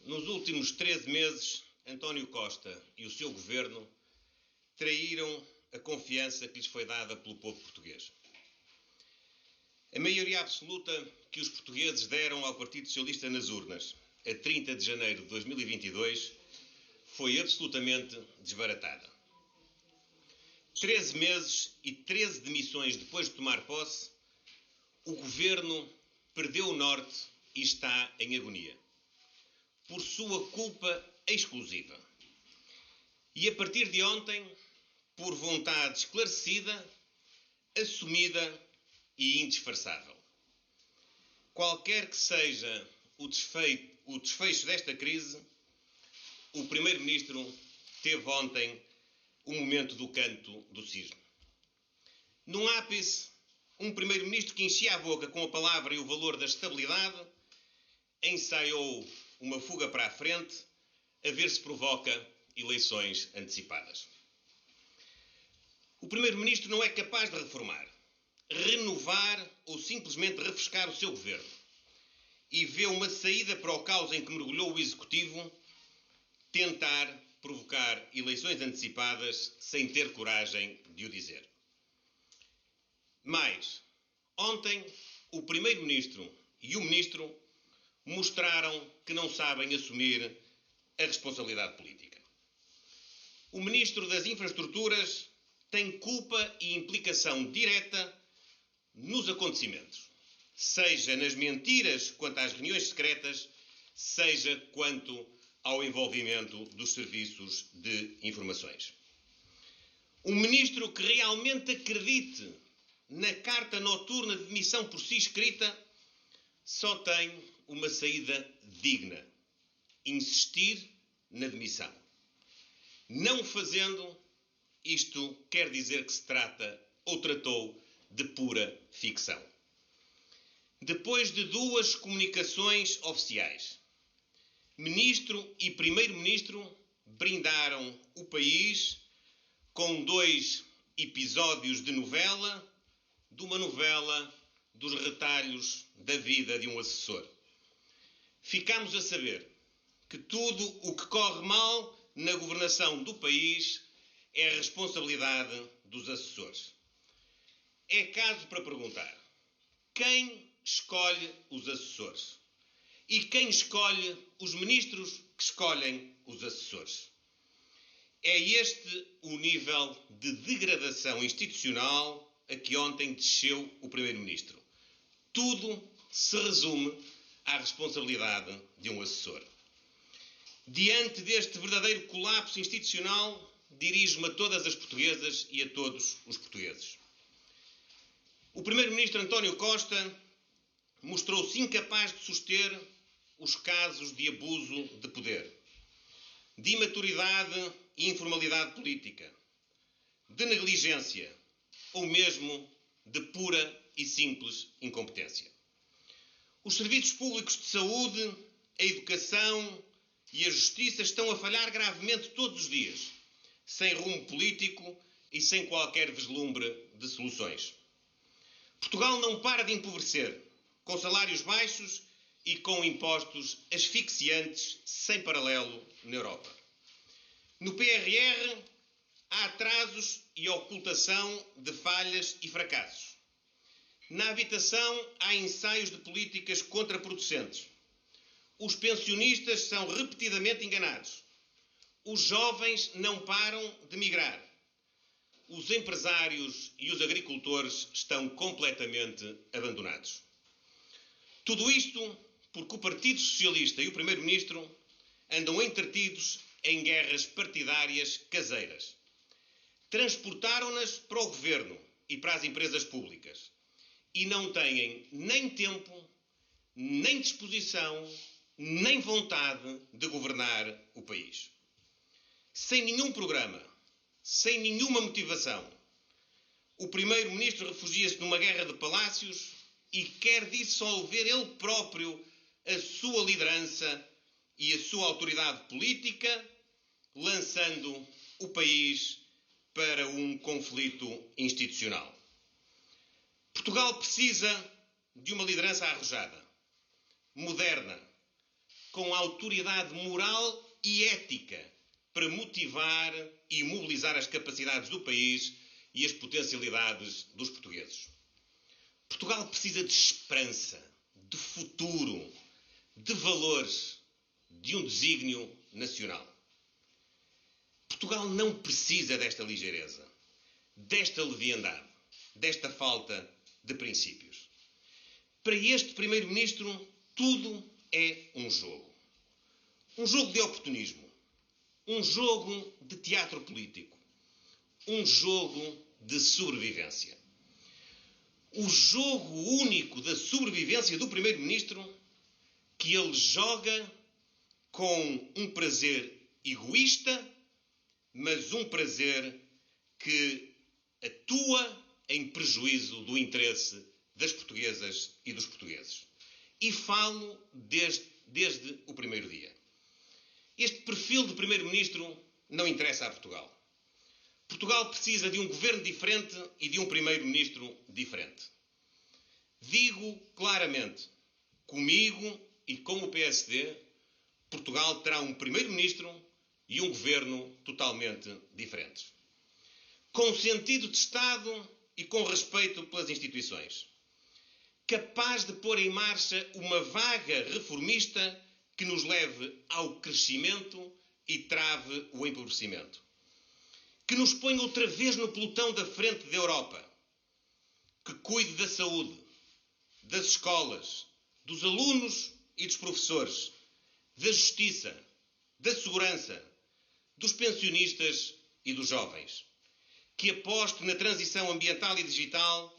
Nos últimos 13 meses, António Costa e o seu governo traíram a confiança que lhes foi dada pelo povo português. A maioria absoluta que os portugueses deram ao Partido Socialista nas urnas, a 30 de janeiro de 2022, foi absolutamente desbaratada. 13 meses e 13 demissões depois de tomar posse, o governo perdeu o norte e está em agonia. Por sua culpa exclusiva. E a partir de ontem, por vontade esclarecida, assumida e indisfarçável. Qualquer que seja o desfecho desta crise, o Primeiro-Ministro teve ontem o momento do canto do cisne. Num ápice, um Primeiro-Ministro que enchia a boca com a palavra e o valor da estabilidade, ensaiou uma fuga para a frente, a ver se provoca eleições antecipadas. O Primeiro-Ministro não é capaz de reformar, renovar ou simplesmente refrescar o seu governo. E vê uma saída para o caos em que mergulhou o Executivo, tentar provocar eleições antecipadas sem ter coragem de o dizer. Mas, ontem, o Primeiro-Ministro e o Ministro mostraram que não sabem assumir a responsabilidade política. O Ministro das Infraestruturas tem culpa e implicação direta nos acontecimentos, seja nas mentiras quanto às reuniões secretas, seja quanto ao envolvimento dos serviços de informações. Um Ministro que realmente acredite na carta noturna de demissão por si escrita só tem uma saída digna: insistir na demissão. Não fazendo, isto quer dizer que se trata ou tratou de pura ficção. Depois de 2 comunicações oficiais, Ministro e Primeiro-Ministro brindaram o país com 2 episódios de novela, de uma novela dos retalhos da vida de um assessor. Ficámos a saber que tudo o que corre mal na governação do país é a responsabilidade dos assessores. É caso para perguntar: quem escolhe os assessores? E quem escolhe os ministros que escolhem os assessores? É este o nível de degradação institucional a que ontem desceu o Primeiro-Ministro. Tudo se resume à responsabilidade de um assessor. Diante deste verdadeiro colapso institucional, dirijo-me a todas as portuguesas e a todos os portugueses. O Primeiro-Ministro António Costa mostrou-se incapaz de suster os casos de abuso de poder, de imaturidade e informalidade política, de negligência ou mesmo de pura e simples incompetência. Os serviços públicos de saúde, a educação e a justiça estão a falhar gravemente todos os dias, sem rumo político e sem qualquer vislumbre de soluções. Portugal não para de empobrecer, com salários baixos e com impostos asfixiantes sem paralelo na Europa. No PRR há atrasos e ocultação de falhas e fracassos. Na habitação há ensaios de políticas contraproducentes. Os pensionistas são repetidamente enganados. Os jovens não param de migrar. Os empresários e os agricultores estão completamente abandonados. Tudo isto porque o Partido Socialista e o Primeiro-Ministro andam entretidos em guerras partidárias caseiras. Transportaram-nas para o Governo e para as empresas públicas e não têm nem tempo, nem disposição, nem vontade de governar o país. Sem nenhum programa, sem nenhuma motivação, o Primeiro-Ministro refugia-se numa guerra de palácios e quer dissolver ele próprio a sua liderança e a sua autoridade política, lançando o país para um conflito institucional. Portugal precisa de uma liderança arrojada, moderna, com autoridade moral e ética para motivar e mobilizar as capacidades do país e as potencialidades dos portugueses. Portugal precisa de esperança, de futuro, de valores, de um desígnio nacional. Portugal não precisa desta ligeireza, desta leviandade, desta falta de princípios. Para este Primeiro-Ministro, tudo é um jogo. Um jogo de oportunismo, um jogo de teatro político, um jogo de sobrevivência. O jogo único da sobrevivência do Primeiro-Ministro que ele joga com um prazer egoísta, mas um prazer que atua em prejuízo do interesse das portuguesas e dos portugueses. E falo desde o primeiro dia. Este perfil de Primeiro-Ministro não interessa a Portugal. Portugal precisa de um governo diferente e de um Primeiro-Ministro diferente. Digo claramente, comigo e com o PSD, Portugal terá um Primeiro-Ministro e um governo totalmente diferentes. Com sentido de Estado e com respeito pelas instituições. Capaz de pôr em marcha uma vaga reformista que nos leve ao crescimento e trave o empobrecimento. Que nos ponha outra vez no pelotão da frente da Europa. Que cuide da saúde, das escolas, dos alunos e dos professores, da justiça, da segurança, dos pensionistas e dos jovens. Que aposte na transição ambiental e digital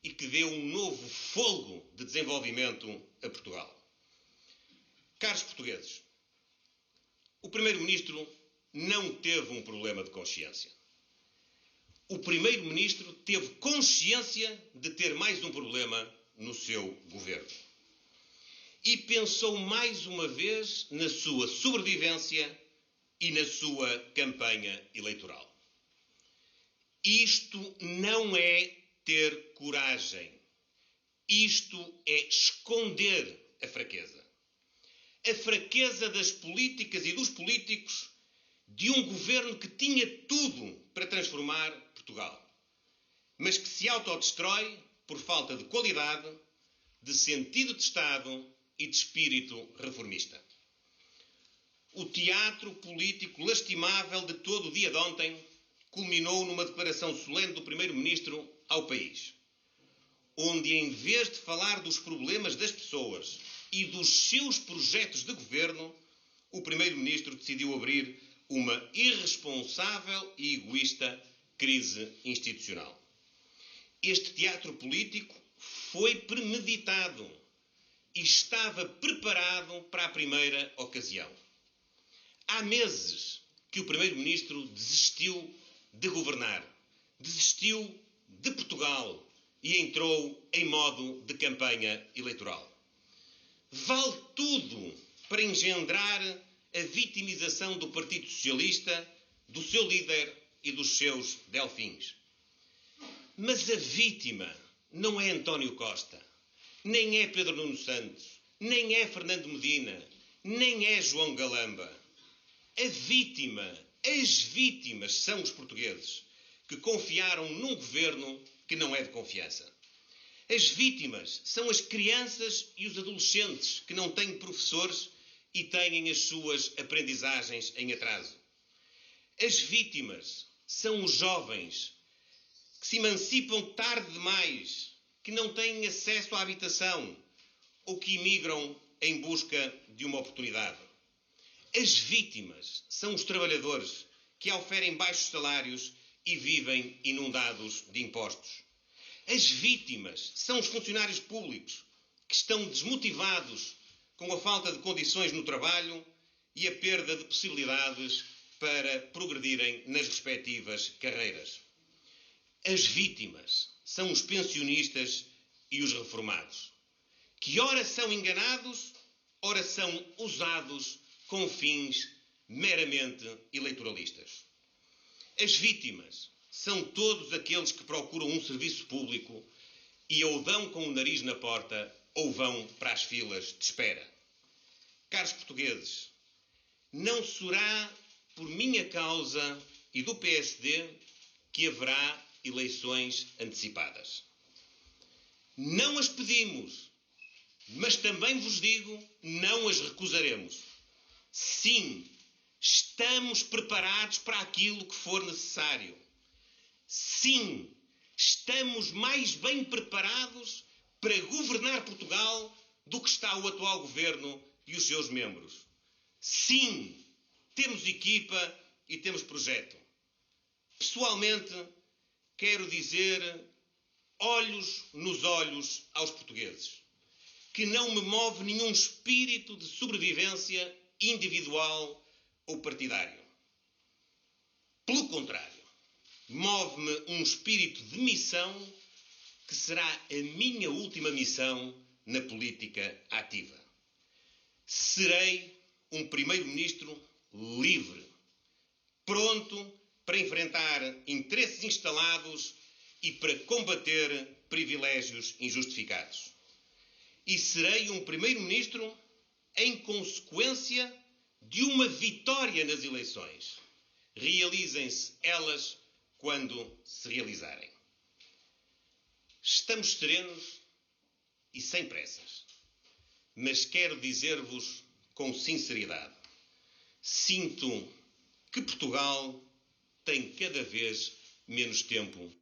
e que dê um novo fôlego de desenvolvimento a Portugal. Caros portugueses, o Primeiro-Ministro não teve um problema de consciência. O Primeiro-Ministro teve consciência de ter mais um problema no seu governo. E pensou mais uma vez na sua sobrevivência e na sua campanha eleitoral. Isto não é ter coragem. Isto é esconder a fraqueza. A fraqueza das políticas e dos políticos de um governo que tinha tudo para transformar Portugal, mas que se autodestrói por falta de qualidade, de sentido de Estado e de espírito reformista. O teatro político lastimável de todo o dia de ontem culminou numa declaração solene do Primeiro-Ministro ao país, onde, em vez de falar dos problemas das pessoas e dos seus projetos de governo, o Primeiro-Ministro decidiu abrir uma irresponsável e egoísta crise institucional. Este teatro político foi premeditado e estava preparado para a primeira ocasião. Há meses que o Primeiro-Ministro desistiu de governar, desistiu de Portugal e entrou em modo de campanha eleitoral. Vale tudo para engendrar a vitimização do Partido Socialista, do seu líder e dos seus delfins. Mas a vítima não é António Costa, nem é Pedro Nuno Santos, nem é Fernando Medina, nem é João Galamba. A vítima, as vítimas são os portugueses que confiaram num governo que não é de confiança. As vítimas são as crianças e os adolescentes que não têm professores e têm as suas aprendizagens em atraso. As vítimas são os jovens que se emancipam tarde demais, que não têm acesso à habitação ou que imigram em busca de uma oportunidade. As vítimas são os trabalhadores que oferem baixos salários e vivem inundados de impostos. As vítimas são os funcionários públicos que estão desmotivados com a falta de condições no trabalho e a perda de possibilidades para progredirem nas respectivas carreiras. As vítimas são os pensionistas e os reformados, que ora são enganados, ora são usados com fins meramente eleitoralistas. As vítimas são todos aqueles que procuram um serviço público e ou dão com o nariz na porta ou vão para as filas de espera. Caros portugueses, não será por minha causa e do PSD que haverá eleições antecipadas. Não as pedimos, mas também vos digo, não as recusaremos. Sim, estamos preparados para aquilo que for necessário. Sim, estamos mais bem preparados para governar Portugal do que está o atual governo e os seus membros. Sim, temos equipa e temos projeto. Pessoalmente, quero dizer, olhos nos olhos aos portugueses, que não me move nenhum espírito de sobrevivência individual ou partidário. Pelo contrário, move-me um espírito de missão que será a minha última missão na política ativa. Serei um primeiro-ministro livre, pronto para enfrentar interesses instalados e para combater privilégios injustificados. E serei um primeiro-ministro em consequência de uma vitória nas eleições. Realizem-se elas quando se realizarem. Estamos serenos e sem pressas, mas quero dizer-vos com sinceridade, sinto que Portugal tem cada vez menos tempo